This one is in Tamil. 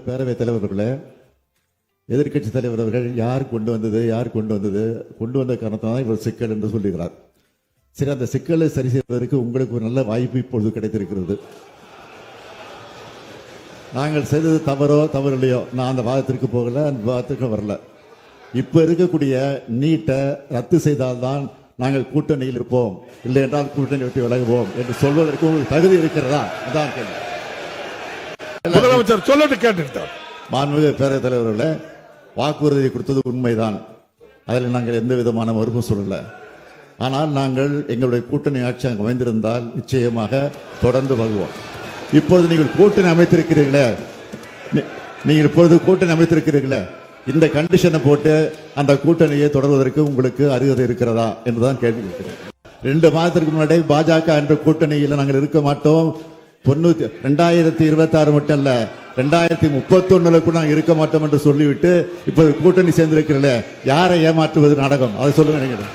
பேரவைத் தலைவர்களே, எதிர்க்கட்சி தலைவர் அவர்கள் யார் கொண்டு வந்த காரணத்தான் இவர் சிக்கல் என்று சொல்லுகிறார். சரி, அந்த சிக்கலை சரி செய்வதற்கு உங்களுக்கு ஒரு நல்ல வாய்ப்பு இப்பொழுது கிடைத்திருக்கிறது. நாங்கள் செய்தது தவறில்லையோ, நான் அந்த வாதத்திற்கு போகல, அந்த வாதத்திற்கு வரல. இப்ப இருக்கக்கூடிய நீட்டை ரத்து செய்தால்தான் நாங்கள் கூட்டணியில் இருப்போம், இல்லை என்றால் கூட்டணி விட்டு விலகுவோம் என்று சொல்வதற்கு உங்களுக்கு தகுதி இருக்கிறதா? அதான் கேள்வி. முதலமைச்சர் சொல்லட்டு கேட்டுட்டார். மாண்புமிகு பேரவைத் தலைவர்களே, வாக்குறுதி கொடுத்தது உண்மைதான், அதில் நாங்கள் எந்த விதமான மறுப்பு சொல்லல. ஆனால் நாங்கள் எங்களுடைய கூட்டணி ஆட்சி அங்கு அமைந்திருந்தால் நிச்சயமாக தொடர்ந்து வருவோம். இப்பொழுது நீங்கள் கூட்டணி அமைத்திருக்கிறீர்களே, இந்த கண்டிஷனை போட்டு அந்த கூட்டணியை தொடர்வதற்கு உங்களுக்கு அருகதை இருக்கிறதா என்றுதான் கேள்வி கேட்கிறேன். 2 மாதத்திற்கு முன்னாடி பாஜக என்ற கூட்டணியில் நாங்கள் இருக்க மாட்டோம், 2026 மட்டும் அல்ல 2031 கூட நாங்கள் இருக்க மாட்டோம் என்று சொல்லிவிட்டு இப்போது கூட்டணி சேர்ந்திருக்கிறீர்களே, யாரை ஏமாற்றுவது நாடகம்? அதை சொல்லுங்க.